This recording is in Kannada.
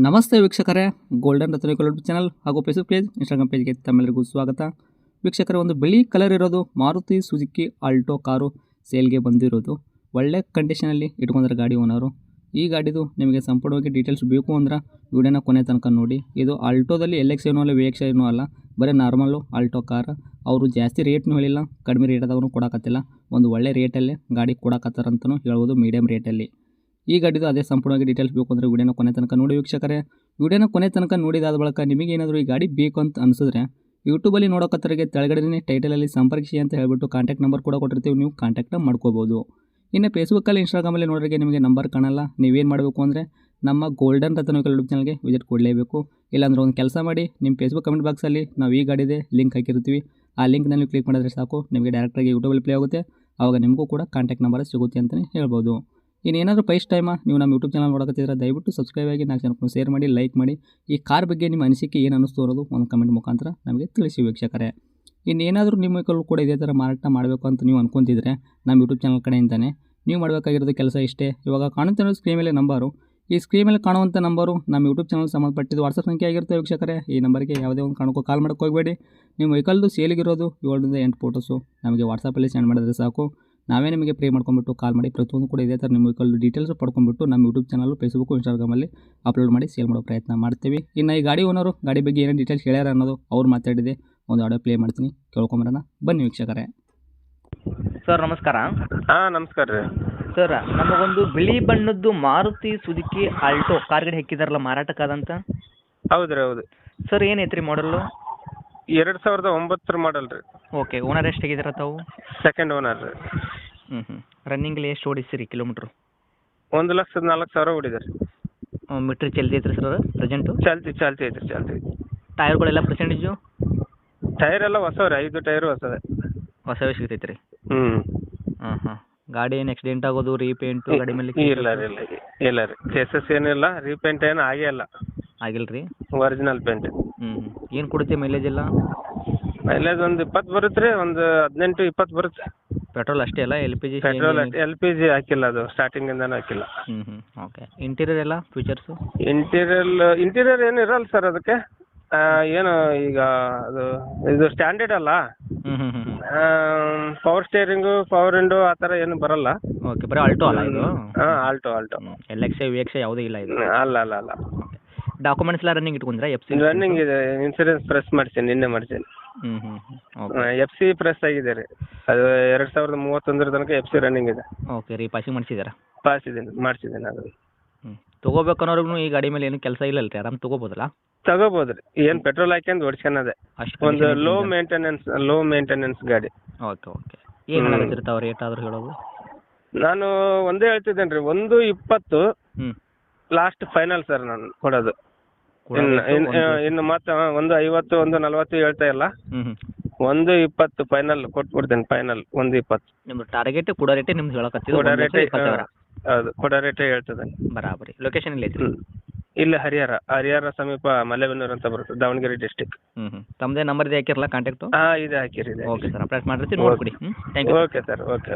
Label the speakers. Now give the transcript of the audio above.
Speaker 1: ನಮಸ್ತೆ ವೀಕ್ಷಕರೇ, ಗೋಲ್ಡನ್ ರತ್ನ ಯೂಟ್ಯೂಬ್ ಚಾನಲ್ ಹಾಗೂ ಫೇಸ್ಬುಕ್ ಪೇಜ್, ಇನ್ಸ್ಟಾಗ್ರಾಮ್ ಪೇಜ್ಗೆ ತಮ್ಮೆಲ್ಲರಿಗೂ ಸ್ವಾಗತ. ವೀಕ್ಷಕರೇ, ಒಂದು ಬಿಳಿ ಕಲರ್ ಇರೋದು ಮಾರುತಿ ಸುಜುಕಿ ಆಲ್ಟೋ ಕಾರು ಸೇಲ್ಗೆ ಬಂದಿರೋದು. ಒಳ್ಳೆ ಕಂಡೀಷನಲ್ಲಿ ಇಟ್ಕೊಂಡ್ರೆ ಗಾಡಿ ಓನರು. ಈ ಗಾಡಿದು ನಿಮಗೆ ಸಂಪೂರ್ಣವಾಗಿ ಡೀಟೇಲ್ಸ್ ಬೇಕು ಅಂದ್ರೆ ವಿಡಿಯೋನ ಕೊನೆ ತನಕ ನೋಡಿ. ಇದು ಆಲ್ಟೋದಲ್ಲಿ LX ಏನೂ ಅಲ್ಲ, VX ಏನೂ ಅಲ್ಲ, ಬರೀ ನಾರ್ಮಲ್ಲು ಆಲ್ಟೋ ಕಾರ್. ಅವರು ಜಾಸ್ತಿ ರೇಟ್ನೂ ಹೇಳಿಲ್ಲ, ಕಡಿಮೆ ರೇಟದವನು ಕೊಡಕತ್ತಿಲ್ಲ. ಒಂದು ಒಳ್ಳೆ ರೇಟಲ್ಲೇ ಗಾಡಿ ಕೊಡಕತ್ತಾರಂತಲೂ ಹೇಳ್ಬೋದು, ಮೀಡಿಯಮ್ ರೇಟಲ್ಲಿ. ಈ ಗಾಡಿದು ಅದೇ ಸಂಪೂರ್ಣವಾಗಿ ಡೀಟೇಲ್ಸ್ ಬೇಕು ಅಂದರೆ ವಿಡಿಯೋನ ಕೊನೆ ತನಕ ನೋಡಿ ವೀಕ್ಷಕರೇ. ವಿಡಿಯೋನ ಕೊನೆ ತನಕ ನೋಡಿದಾದ ಬಳಿಕ ನಿಮಗೆ ಏನಾದರೂ ಈ ಗಾಡಿ ಬೇಕು ಅಂತ ಅನಿಸಿದ್ರೆ ಯೂಟ್ಯೂಬಲ್ಲಿ ನೋಡೋಕತ್ತರಿಗೆ ತೆಳಗಡೆ ಟೈಟಲಲ್ಲಿ ಸಂಪರ್ಕಿಸಿ ಅಂತ ಹೇಳ್ಬಿಟ್ಟು ಕಾಂಟ್ಯಾಕ್ಟ್ ನಂಬರ್ ಕೂಡ ಕೊಟ್ಟಿರ್ತೀವಿ, ನೀವು ಕಾಂಟ್ಯಾಕ್ಟ್ನ ಮಾಡ್ಕೋಬೋದು. ಇನ್ನು ಫೇಸ್ಬುಕ್ಕಲ್ಲಿ, ಇನ್ಸ್ಟಾಗ್ರಾಮಲ್ಲಿ ನೋಡೋರಿಗೆ ನಿಮಗೆ ನಂಬರ್ ಕಾಣಲ್ಲ. ನೀವೇನು ಮಾಡಬೇಕು ಅಂದರೆ ನಮ್ಮ ಗೋಲ್ಡನ್ ರತ್ನ ಯೂಟ್ಯೂಬ್ ಚಾನಲ್ಗೆ ವಿಸಿಟ್ ಕೊಡಲೇಬೇಕು. ಇಲ್ಲಾಂದ್ರೆ ಒಂದು ಕೆಲಸ ಮಾಡಿ, ನಿಮ್ಮ ಫೇಸ್ಬುಕ್ ಕಮೆಂಟ್ ಬಾಕ್ಸಲ್ಲಿ ನಾವು ಈ ಗಾಡಿದೆ ಲಿಂಕ್ ಹಾಕಿರ್ತೀವಿ. ಆ ಲಿಂಕ್ನಲ್ಲಿ ಕ್ಲಿಕ್ ಮಾಡಿದ್ರೆ ಸಾಕು, ನಿಮಗೆ ಡೈರೆಕ್ಟಾಗಿ ಯೂಟ್ಯೂಬಲ್ಲಿ ಪ್ಲೇ ಆಗುತ್ತೆ. ಆವಾಗ ನಿಮಗೂ ಕೂಡ ಕಾಂಟ್ಯಾಕ್ಟ್ ನಂಬರ್ ಸಿಗುತ್ತೆ ಅಂತಲೇ ಹೇಳ್ಬೋದು. ಇನ್ನೇನಾದರೂ ಫಸ್ಟ್ ಟೈಮ ನೀವು ನಮ್ಮ ಯೂಟ್ಯೂಬ್ ಚಾನಲ್ ನೋಡೋಕತ್ತಿದ್ರೆ ದಯವಿಟ್ಟು ಸಬ್ಸ್ಕ್ರೈಬ್ ಆಗಿ, 4 ಜನಕ್ಕೂ ಶೇರ್ ಮಾಡಿ, ಲೈಕ್ ಮಾಡಿ. ಈ ಕಾರ್ ಬಗ್ಗೆ ನಿಮ್ಮ ಅನಿಸಿಕೆ ಏನು ಅನ್ನಿಸ್ತು ಅನ್ನೋದು ಒಂದು ಕಮೆಂಟ್ ಮುಖಾಂತರ ನಮಗೆ ತಿಳಿಸಿ ವೀಕ್ಷಕರೇ. ಇನ್ನೇನಾದರೂ ನಿಮ್ಮ ವೆಹಿಕಲ್ ಕೂಡ ಇದೇ ಥರ ಮಾರಾಟ ಮಾಡಬೇಕು ಅಂತ ನೀವು ಅನ್ಕೊತಿದ್ರೆ ನಮ್ಮ ಯೂಟ್ಯೂಬ್ ಚಾನಲ್ ಕಡೆಯಿಂದನೇ ನೀವು ಮಾಡಬೇಕಾಗಿರೋದು ಕೆಲಸ ಇಷ್ಟೇ. ಇವಾಗ ಕಾಣುತ್ತಿರೋ ಸ್ಕ್ರೀನ್ ಮೇಲೆ ನಂಬರು, ಈ ಸ್ಕ್ರೀನ್ ಮೇಲೆ ಕಾಣುವಂಥ ನಂಬರು ನಮ್ಮ ಯೂಟ್ಯೂಬ್ ಚಾನಲ್ ಸಂಬಂಧಪಟ್ಟಿದ್ದು ವಾಟ್ಸಪ್ ಸಂಖ್ಯೆ ಆಗಿರುತ್ತೆ ವೀಕ್ಷಕರೇ. ಈ ನಂಬರ್ಗೆ ಯಾವುದೇ ಒಂದು ಕಾರಣಕ್ಕೂ ಕಾಲ್ ಮಾಡೋಕ್ಕೆ ಹೋಗಬೇಡಿ. ನಿಮ್ಮ ವೆಹಿಕಲ್ದು ಸೇಲಿಗಿರೋದು 7ರಿಂದ 8 ಫೋಟೋಸು ನಮಗೆ ವಾಟ್ಸಪ್ಪಲ್ಲಿ ಸೆಂಡ್ ಮಾಡಿದ್ರೆ ಸಾಕು. ನಾವೇ ನಿಮಗೆ ಪ್ಲೇ ಮಾಡ್ಕೊಂಬಿಟ್ಟು ಕಾಲ್ ಮಾಡಿ ಪ್ರತಿಯೊಂದು ಕೂಡ ಇದೇ ಥರ ನಿಮ್ಮ ವೆಹಿಕಲ್ ಡೀಟೇಲ್ಸ್ ಪಡ್ಕೊಂಬಿಟ್ಟು ನಮ್ಮ ಯೂಟ್ಯೂಬ್ ಚಾನಲ್ಲು, ಫೇಸ್ಬುಕ್ಕು, ಇನ್ಸ್ಟಾಗ್ರಾಮಲ್ಲಿ ಅಪ್ಲೋಡ್ ಮಾಡಿ ಸೇಲ್ ಮಾಡೋ ಪ್ರಯತ್ನ ಮಾಡ್ತೀವಿ. ಇನ್ನು ಈ ಗಾಡಿ ಓನರು ಗಾಡಿ ಬಗ್ಗೆ ಏನೇನು ಡೀಟೇಲ್ಸ್ ಹೇಳ್ಯಾರ ಅನ್ನೋದು ಅವ್ರು ಮಾತಾಡಿದೆ, ಒಂದು ಆಡಿಯೋ ಪ್ಲೇ ಮಾಡ್ತೀನಿ, ಕೇಳ್ಕೊಂಬರೋಣ ಬನ್ನಿ ವೀಕ್ಷಕರೇ.
Speaker 2: ಸರ್ ನಮಸ್ಕಾರ.
Speaker 3: ಹಾಂ ನಮಸ್ಕಾರ ರೀ
Speaker 2: ಸರ್, ನಮಗೊಂದು ಬಿಳಿ ಬಣ್ಣದ್ದು ಮಾರುತಿ ಸುಜುಕಿ ಆಲ್ಟೋ ಕಾರ್ ಗಾಡಿ ಹಾಕಿದಾರಲ್ಲ ಮಾರಾಟಕ್ಕಾದಂತ.
Speaker 3: ಹೌದು ರೀ, ಹೌದು
Speaker 2: ಸರ್ ಏನೈತೆ ರೀ ಮಾಡಲು?
Speaker 3: 2009 ಮಾಡಲ್ ರೀ.
Speaker 2: ಓಕೆ, ಓನರ್ ಎಷ್ಟು ಆಗಿದಾರ ತಾವು?
Speaker 3: ಸೆಕೆಂಡ್ ಓನರ್ ರೀ.
Speaker 2: ರನ್ನಿಂಗಲ್ಲಿ ಎಷ್ಟು ಓಡಿಸಿರಿ ಕಿಲೋಮೀಟ್ರು?
Speaker 3: 1,04,000 ಹೊಡಿದೆ ರೀ.
Speaker 2: ಮೀಟ್ರ್ ಚಲ್ತಿ ಐತ್ರಿ ಸರ್ ಪ್ರೆಸೆಂಟು?
Speaker 3: ಚಾಲ್ತಿ ಐತ್ರಿ, ಚಾಲ್ತಿ.
Speaker 2: ಟೈರ್ಗಳೆಲ್ಲ ಪರ್ಸೆಂಟೇಜು?
Speaker 3: ಟೈರ್ ಎಲ್ಲ ಹೊಸವು ರೀ, 5 ಟೈರು ಹೊಸವೆ.
Speaker 2: ಹೊಸವೇ ಸಿಗ್ತೈತೆ ರೀ?
Speaker 3: ಹ್ಞೂ.
Speaker 2: ಗಾಡಿ ಏನು ಆಕ್ಸಿಡೆಂಟ್ ಆಗೋದು, ರೀಪೇಂಟು ಗಾಡಿ ಮೇಲೆ?
Speaker 3: ಇಲ್ಲ ರೀ, ಕೇಸಸ್ ಏನಿಲ್ಲ, ರೀಪೇಂಟ್ ಏನು ಆಗೇ ಇಲ್ಲ.
Speaker 2: ಆಗಿಲ್ಲ ರೀ?
Speaker 3: Original paint.
Speaker 2: ಏನು ಕೊಡುತ್ತೆ ಮೈಲೇಜ್ ಎಲ್ಲ?
Speaker 3: ಮೈಲೇಜ್ ಒಂದು 20 ಬರುತ್ತೆ ರೀ, ಒಂದು 18-20 ಬರುತ್ತೆ.
Speaker 2: ಪೆಟ್ರೋಲ್ ಅಷ್ಟೇ ಅಲ್ಲ? LPG?
Speaker 3: ಪೆಟ್ರೋಲ್ LPG ಹಾಕಿಲ್ಲ, ಅದು ಸ್ಟಾರ್ಟಿಂಗಿಂದನೂ ಹಾಕಿಲ್ಲ.
Speaker 2: ಓಕೆ. ಇಂಟೀರಿಯರ್ ಎಲ್ಲ ಫೀಚರ್ಸು?
Speaker 3: ಇಂಟೀರಿಯರ್ ಏನು ಇರಲ್ಲ ಸರ್ ಅದಕ್ಕೆ. ಏನು ಈಗ ಇದು ಸ್ಟ್ಯಾಂಡರ್ಡ್ ಅಲ್ಲ. ಪವರ್ ಸ್ಟೇರಿಂಗು, ಪವರ್ ವಿಂಡೋ ಆ ಥರ ಏನು ಬರಲ್ಲ.
Speaker 2: ಓಕೆ, ಬರೀ ಆಲ್ಟೋ ಅಲ್ಲ ಇದು?
Speaker 3: ಹಾಂ, ಆಲ್ಟೋ.
Speaker 2: LX VX ಯಾವುದೂ ಇಲ್ಲ ಇದು?
Speaker 3: ಅಲ್ಲ.
Speaker 2: ಡಾಕ್ಯುಮೆಂಟ್ಸ್ ಎಲ್ಲ ರನ್ನಿಂಗ್ ಇಟ್ಕೊಂಡ್ರೆ? FC
Speaker 3: ರನ್ನಿಂಗ್ ಇದೆ, ಇನ್ಸೂರೆನ್ಸ್ ಪ್ರೆಸ್ ಮಾಡ್ತೀನಿ, ನಿನ್ನೆ ಮಾಡ್ತೀನಿ. FC ಪ್ರೆಸ್ ಆಗಿದೆ ರೀ, ಅದು 2031 ತನಕ FC ರನ್ನಿಂಗ್ ಇದೆ.
Speaker 2: ಓಕೆ ರೀ, ಪಾಸಿಂಗ್ ಮಾಡಿಸಿದಾರ?
Speaker 3: ಮಾಡಿಸಿದ್ದೀನಿ ಅದು.
Speaker 2: ತೊಗೋಬೇಕನ್ನೋರ್ಗು ಈ ಗಾಡಿ ಮೇಲೆ ಏನು ಕೆಲಸ ಇಲ್ಲಲ್ಲ ರೀ, ಆರಾಮ್ ತೊಗೋಬೋದಲ್ಲ?
Speaker 3: ತಗೋಬೋದು ರೀ, ಏನು ಪೆಟ್ರೋಲ್ ಹಾಕ್ಯಂದು ಓಡಿಸ್ಕೊಳೋದೆ. ಒಂದು ಲೋ ಮೇಂಟೆನೆನ್ಸ್ ಗಾಡಿ.
Speaker 2: ಓಕೆ. ಏನು ಹೇಳತ್ತಿರ್ತಾವೆ ರೇಟ್ ಆದ್ರೂ ಹೇಳೋದು?
Speaker 3: ನಾನು ಒಂದೇ ಹೇಳ್ತಿದ್ದೇನೆ ರೀ, 120 ಲಾಸ್ಟ್ ಫೈನಲ್ ಸರ್ ನಾನು ಕೊಡೋದು. ಇನ್ನು ಮತ್ತೆ 150, 140 ಹೇಳ್ತಾ ಇಲ್ಲ. 120 ಫೈನಲ್ ಕೊಟ್ಬಿಡ್ತೇನೆ, ಫೈನಲ್ 120.
Speaker 2: ನಿಮ್ದು ಟಾರ್ಗೆಟ್ ಕೊಡೋ ರೇಟೇ ನಿಮ್ದು ಹೇಳಕತ್ತೀವಿ?
Speaker 3: ಹೌದು, ಕೊಡೋ ರೇಟೇ ಹೇಳ್ತದೆ.
Speaker 2: ಬರಾಬರಿ. ಲೊಕೇಶನ್ ಎಲ್ಲಿ ಐತ್ರಿ?
Speaker 3: ಇಲ್ಲಿ ಹರಿಹರ ಸಮೀಪ ಮಲೆಬೆನ್ನೂರು ಅಂತ ಬರುತ್ತೆ, ದಾವಣಗೆರೆ ಡಿಸ್ಟಿಕ್.
Speaker 2: ತಮ್ಮದೇ ನಂಬರ್ ಇದೆ ಹಾಕಿರಲ್ಲ ಕಾಂಟ್ಯಾಕ್ಟು?
Speaker 3: ಹಾಂ, ಇದೆ ಹಾಕಿರಿ.
Speaker 2: ಓಕೆ ಸರ್, ಅಪ್ಡೇಟ್ ಮಾಡಿರ್ತೀವಿ, ನೋಡ್ಕೊಡಿ. Thank you.
Speaker 3: Okay sir, okay.